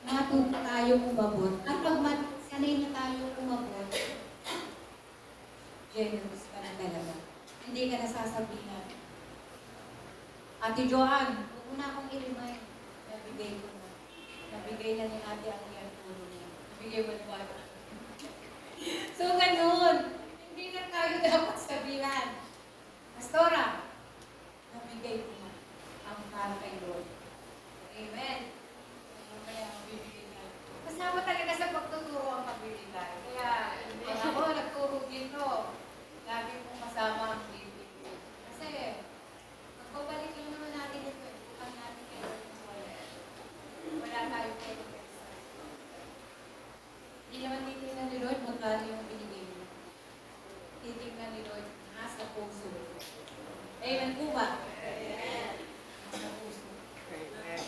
matuto tayo umabot. At pag sanay na tayo umabot, generous ka na talaga. Hindi ka nasasabihan. Ate Joanne, huwag mo na akong i-remind. Nabigay ko na. Nabigay na ni Ate ang iyang tulong niya. Nabigay mo na ba? So, ganun. Hindi na tayo dapat sabihan. Pastora, nabigay ko na ang para kay Lord. Amen. Kaya magbibigay tayo. Kasama talaga sa pagtuturo ang pagbibigay. Kaya, ako, nagturo dito. Lagi kong kasama ang bibigay. Kasi, magbabalik lang naman natin ito. Bukang natin kayo. Wala tayo kayo. Hindi naman titignan ni Lord magkano yung binigay mo. Titignan ni Lord nasa puso. Amen po ba? Amen. Nasa puso. Amen.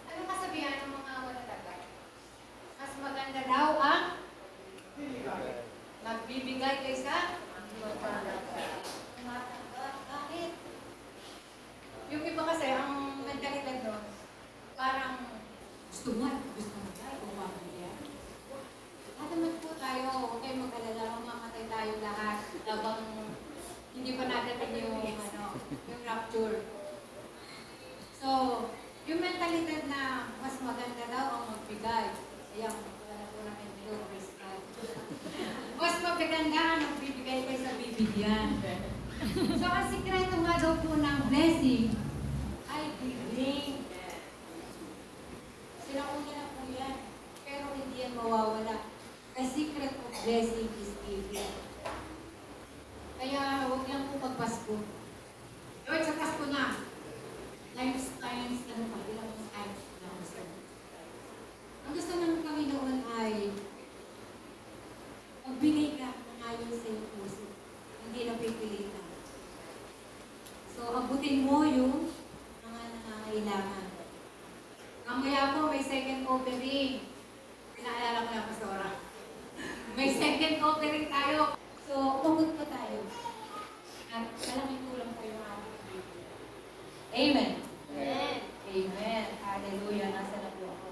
Ano kasabihan ng mga mananagat? Mas maganda daw ang magbibigay kaysa tumatanggap. Bakit? Yung iba kasi, ang mentalidad doon, parang gusto mo tayo, bumabili. At naman po tayo, huwag kayong mag-alala, mamatay tayo lahat habang hindi pa natin yung rapture. So, Yung mentalidad na mas maganda daw ang magbigay. Ayan, wala na po namin dito, praise God. Mas maganda ang magbibigay kaysa bibigyan. So, ang sikreto nga daw po ng blessing ay giving. Sinauna na po yan. Pero hindi yan mawawala. The secret of blessing is giving. Kaya huwag lang po magpasko. Lord, sa Pasko na. Times, ano pa, ilang times na gusto. Ang gusto ng Panginoon ay magbigay ka ng ayon sa iyong puso. Hindi na pipilitan. So, abutin mo yung mga nangangailangan. Mamaya po, may second offering. Pinaalala ko na, Pastora. May second offering tayo. So, umabot po tayo. At malaking tulong po yung ating Biblia. Amen. Amen. Amen. Hallelujah. Nasa na po ako.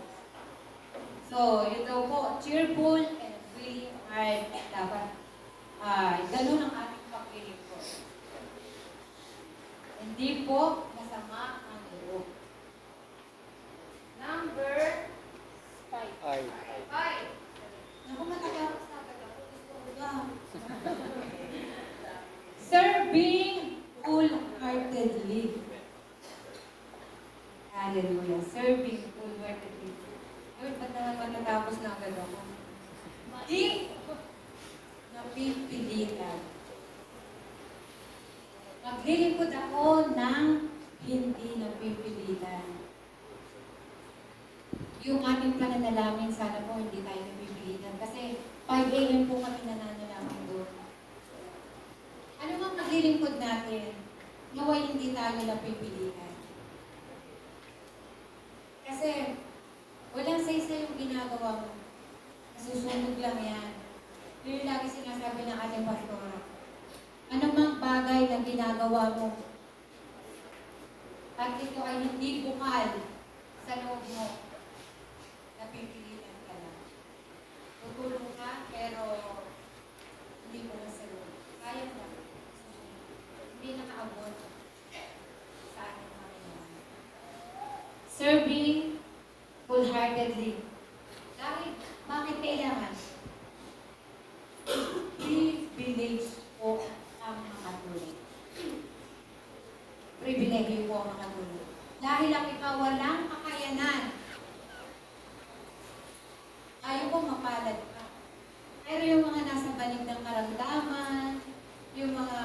So, ito po, cheerful and willing heart. Dapat, ganun ang ating pagpiling po. Hindi po masama ang loob. Number 5. 5. Naku, matagapos na agad ako. Gusto ko lang. Serving wholeheartedly. Hallelujah. Serving wholeheartedly. Lord, ba't naman matatapos na agad ako? Di napipilitan. Maglilingkod ako ng hindi napipilitan. Yung ating pananalangin, sana po hindi tayo napipilitan. Kasi 5 a.m. po kami nananalangin doon. Ano bang maglilingkod natin? Naway hindi tayo napipilitan. Kasi walang say-say yung ginagawa mo. Nasusunog lang yan. Yun yung lagi sinasabi ng ating pastora. Ano mang bagay na ginagawa mo at ito ay hindi bukal sa loob mo, napipilitan ka lang. Tutulong ka, pero hindi mo na sa loob. Kaya lang. Hindi nakaabot sa ating Panginoon. Serving wholeheartedly. Dahil, bakit kailangan? Privilege po ang makatulong. Privilege po ang makatulong. Dahil ang ikaw walang kakayanan, ayaw ko mapalad ka. Pero yung mga nasa banig ng karamdaman, yung mga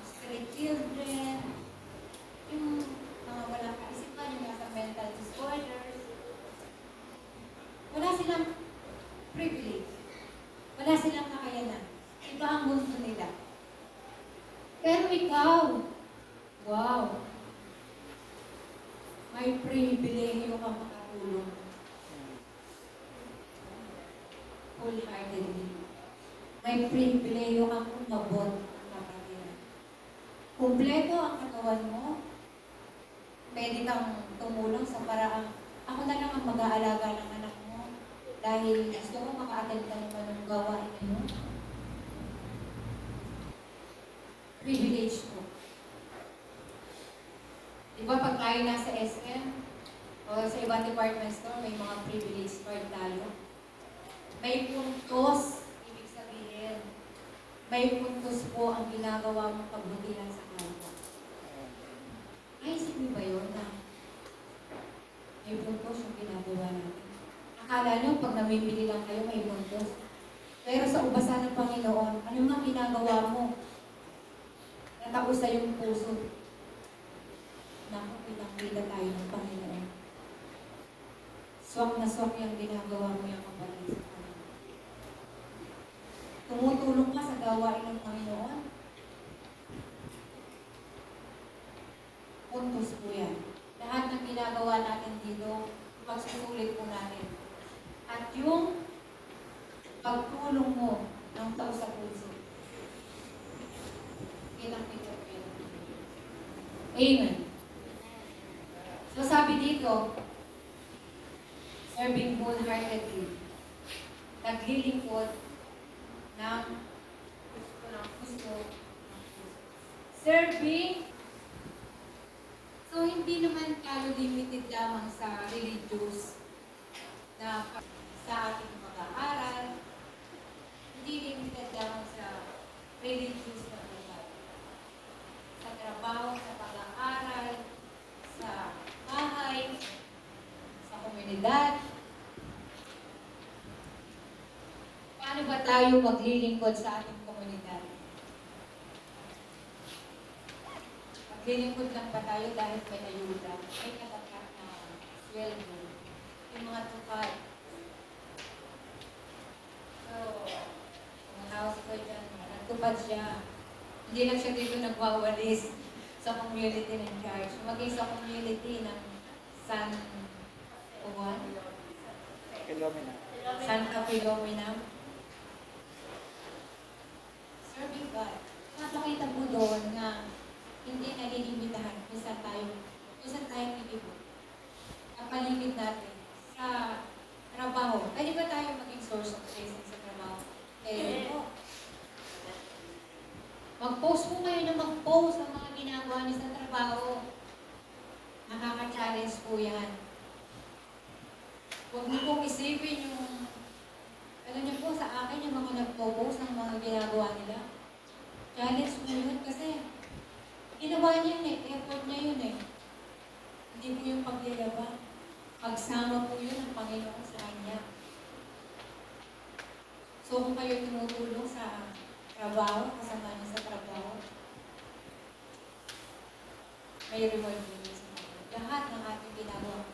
street children, yung mga walang kaisipan, yung nasa mental disorders, wala silang privilege. Wala silang kakayanan. Iba ang gusto nila. Pero ikaw, wow, may pribilehiyo kang makatulong. Wholeheartedly. May pribilehiyo kang umabot ng kapatiran. Kumpleto ang katawan mo. Pwede kang tumulong sa paraang ako na lang ang mag-aalaga ng anak mo dahil gusto ko maka-attend ka naman ng gawain na yun. Privilege ko. Diba pag tayo nasa SM o sa ibang department store, may mga privilege card tayo. May puntos, ibig sabihin. May puntos po ang ginagawa mong pagbutihan sa kanto. Naisip niyo ba yun na may puntos yung ginagawa natin? Akala nyo pag namimili lang kayo, may puntos. Pero sa ubasan ng Panginoon, ano nga ginagawa mo? Natapos sa iyong puso. Naku, pinakita tayo ng Panginoon. Swak na swak yung ginagawa mo yung kapatid sa Panginoon. Tumutulong ka sa gawain ng Panginoon. Puntos po yan. Lahat ng ginagawa natin dito, pagsusulit po natin. At yung pagtulong mo ng tao sa puso. Kitang-kita po yan. Amen. So sabi dito, serving wholeheartedly. Naglilingkod ng gusto. Serving So, hindi naman tayo limited lamang sa religious na sa ating pag-aaral. Hindi limited lamang sa religious na buhay. Sa trabaho, sa pag-aaral, sa bahay, sa komunidad. Paano ba tayo maglilingkod sa ating komunidad? Maglilingkod lang ba tayo dahil may ayuda, may katapat na sweldo, yung mga tukad. So, ang house ko dyan, nagtupad siya. Hindi lang siya dito nagwawalis sa community ng church, maging sa community ng San Juan? Philomena. Santa Philomena. Serving God. Napakita po doon na hindi nalilimitahan kung saan tayo nilibot. Ang paligid natin sa trabaho. Pwede ba tayo maging source of blessing sa trabaho? Eh, po. Mag-post po kayo na mag-post ang mga ginagawa niyo sa trabaho. Nakaka-challenge po yan. Huwag niyo pong isipin yung, alam niyo po, sa akin yung mga nagpo-post ng mga ginagawa nila. Challenge po yun kasi ginawa niya yun eh, effort niya yun eh. Hindi po yung pagyayabang. Pagsama po yun ng Panginoon sa kanya. So kung kayo tumutulong sa trabaho, kasama niyo sa trabaho, may reward din sa kanya. Lahat ng ating ginagawa.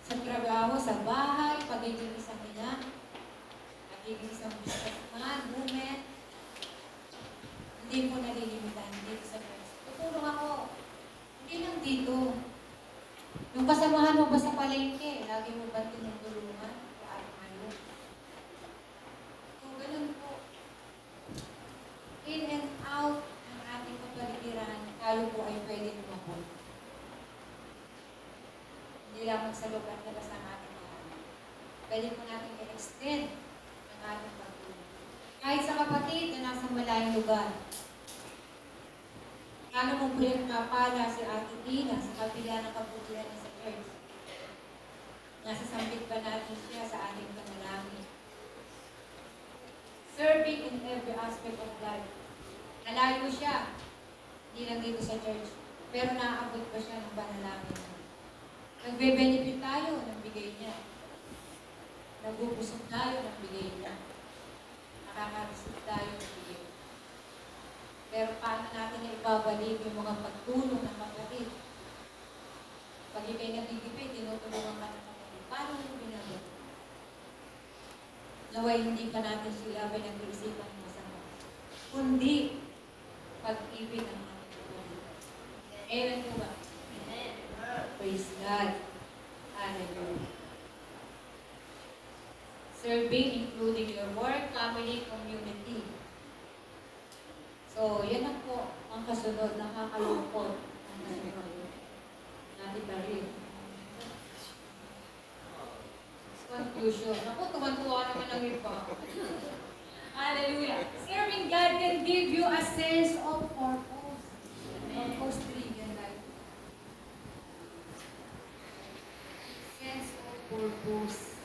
Sa trabaho, sa bahay, pagiging isang ina, pagiging isang businessman, woman, hindi po nalilimitan dito sa Christ. Tutulong ako. Hindi lang dito. Yung kasamahan mo ba sa palengke, lagi mo ba tinutulungan? O ano? So, ganun po. In and out ng ating kapaligiran, tayo po ay pwede lumabot. Hindi lamang sa lugar na basta ng ating mga. Pwede po natin i-extend ang ating pagtulong. Kahit sa kapatid na nasa malayong lugar. Kano mo po yung mapala si Ate Tina sa kabila ng kabutihan niya sa church. Nasasambit pa natin siya sa ating panalangin. Serving in every aspect of life. Nalayo siya. Hindi lang dito sa church. Pero naaabot pa siya ng panalangin. Nagbe-benefit tayo ng bigay niya. Nagbubusog tayo ng bigay niya. Nakaka-receive tayo ng bigay. Pero paano natin na ibabalik yung mga pagtulong ng kapatid? Pag ikay nagigipit, tinutulungan ka ng kapatid. Paano yung binabalik? Naway hindi pa natin sila pinag-iisipan ng masama. Kundi, pag-ibig ang ating kapatid. Amen po ba? Amen. Praise God. Hallelujah. Serving including your work, family, community. So, yan ang po ang kasunod, nakakalungkot ang kasunod. Natin ba rin? Conclusion. Ako, tuwan-tuwa naman ang iba. Hallelujah. Serving God can give you a sense of purpose. Purpose 3, yan tayo. Sense of purpose.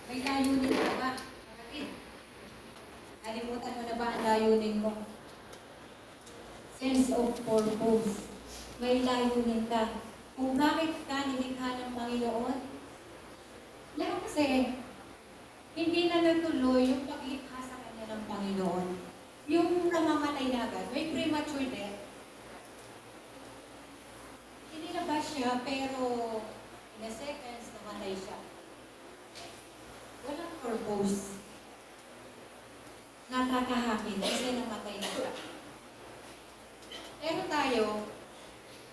May layunin ka ba? Kapatid? Nalimutan mo na ba ang layunin mo? Sense of purpose. May layunin ka. Kung bakit ka nilikha ng Panginoon, yan kasi, hindi na natuloy yung paglikha sa kanya ng Panginoon. Yung namamatay na agad, may premature death. Hindi na ba siya, pero in a seconds, namatay siya. Walang purpose. Nakakahakin kasi namatay na siya. Pero tayo,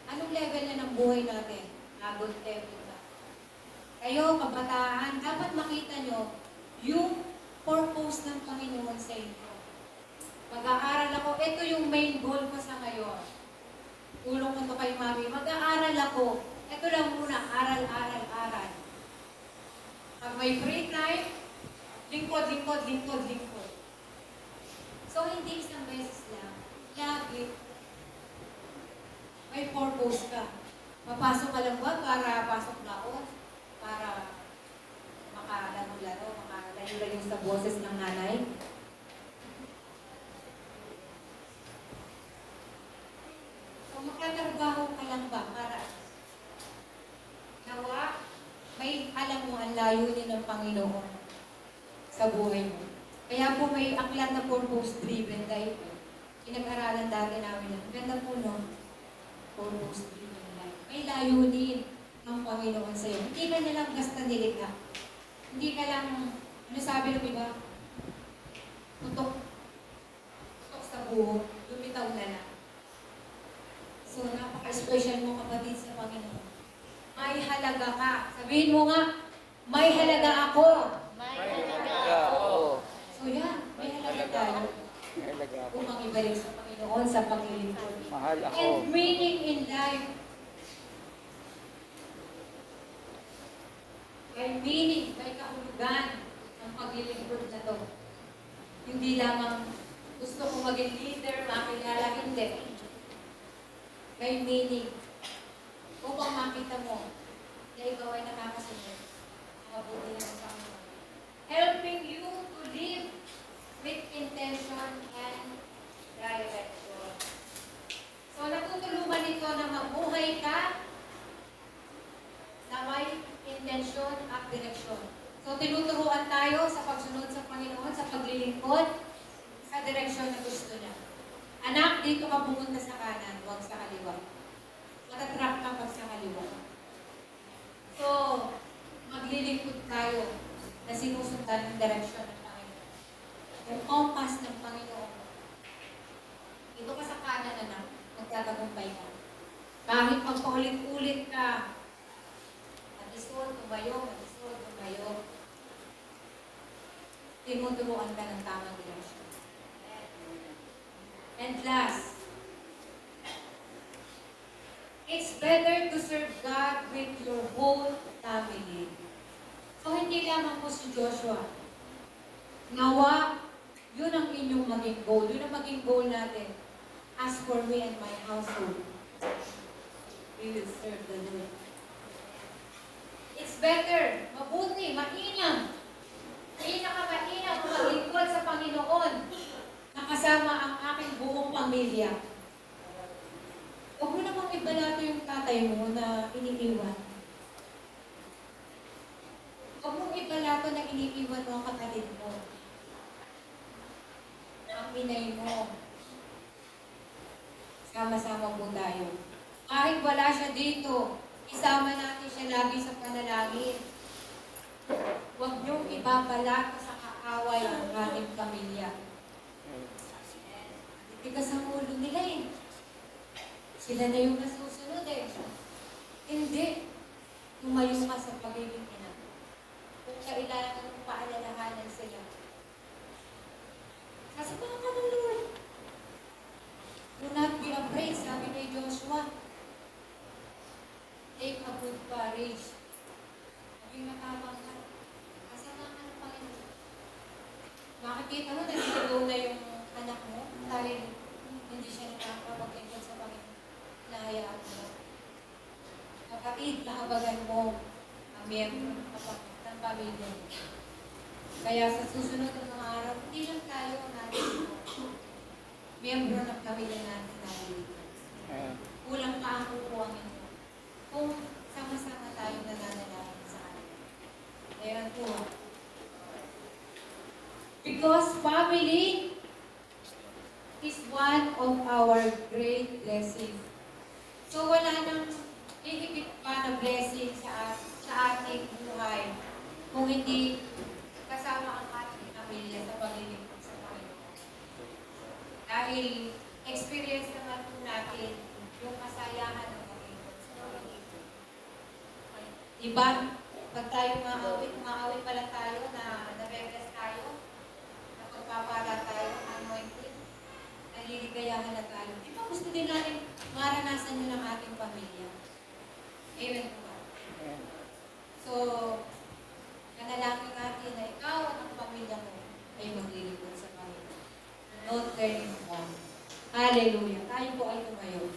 anong level na ng buhay natin? Agod level na. Kayo, kabataan, dapat makita nyo yung purpose ng Panginoon sa inyo. Mag-aaral ako, ito yung main goal ko sa ngayon. Tulong ko to kay Mami, mag-aaral ako. Ito lang muna, aral. Pag may free time, lingkod. So, hindi isang beses lang. Lagi. may purpose ka. Papasok ka lang ba para pasok laon? Para makalaro-laro, makalayo-layo sa boses ng nanay? So, makatrabaho ka lang ba para nawa, may alam mo ang layunin ng Panginoon sa buhay mo. Kaya po may aklat na purpose-driven life. Pinag-aralan dati namin yan. Ganda po, no? Purpose-driven life. May layunin ng Panginoon sa iyo. Hindi ka na lang basta nilikha. Hindi ka lang, ano sabi ng iba? Tutok. Tutok sa buhok. Lumitaw na lang. So, napaka-special mo kapatid sa Panginoon. May halaga ka. Sabihin mo nga, may halaga ako. May halaga ako. So yan, may halaga tayo. May halaga ako. Kung makibalik sa Panginoon sa paglilingkod. Mahal ako. And meaning in life. May meaning, may kahulugan ang paglilingkod na to. Hindi lamang gusto kong maging leader, makilala, hindi. May meaning. Upang makita mo na ikaw ay nakakasunod. Mabuti ng Panginoon. Helping you to live with intention and direction. So, natutulungan ito na mabuhay ka na may intention at direksyon. So, tinuturuan tayo sa pagsunod sa Panginoon, sa paglilingkod, sa direksyon na gusto niya. Anak, dito ka pumunta sa kanan, huwag sa kaliwa. Matatrack ka pag sa kaliwa. So, maglilingkod tayo na sinusundan ng direksyon ng Panginoon. Yung compass ng Panginoon. Dito ka sa kanan, anak, magtatagumpay ka. Kahit magpaulit-ulit ka, mag-isod, tumayo, tinuturuan ka ng tamang direksyon. And last, it's better to serve God with your whole family. So, hindi lamang po si Joshua. Nawa, yun ang inyong maging goal. Yun ang maging goal natin. As for me and my household, we will serve the Lord. It's better, mabuti, mainam. Pinaka-mainam ang maglingkod sa Panginoon na kasama ang aking buong pamilya. Huwag mo namang ibalato yung tatay mo na iniiwan. Huwag mong ibalato na iniiwan mo ang kapatid mo. Ang inay mo. Sama-sama po tayo. Kahit wala siya dito, isama natin siya lagi sa panalangin. Huwag niyong ibabalato sa kaaway ang ating pamilya. Tigas ang ulo nila eh. Sila na yung nasusunod eh. Hindi. Tumayo ka sa pagiging ina. Kung kailangan ng paalalahanan sila. Kasi pa ka ng Lord. Do not be afraid, sabi ni Joshua. Take a good courage. Maging matapang ka. Kasama ka ng Panginoon. Makikita mo, naliligaw na yung anak mo dahil hindi siya nakakapag-lingkod sa Panginoon. Nahayaan mo. Kapatid, nakabagan mo ang miyembro ng pamilya. Kaya sa susunod ng mga araw, hindi lang tayo natin miyembro ng pamilya natin nalilito. Kulang pa ang kukuwangin mo. Kung sama-sama tayo nananalangin sa atin. Ayan po. Because family is one of our great blessings. So wala nang hihigit pa na blessing sa ating buhay kung hindi kasama ang ating pamilya sa paglilingkod sa Panginoon. Dahil experience naman po natin yung kasayahan ng Panginoon sa paglilingkod. Diba? Pag tayo maawit pala tayo na nare-bless tayo, napagpapala tayo, anointed, naliligayahan na tayo. Di ba gusto din natin maranasan yun ng ating pamilya? Amen po ba? So, nanalangin natin na ikaw at ang pamilya mo ay maglilingkod sa Panginoon. No turning back. Hallelujah. Tayo po ay tumayo.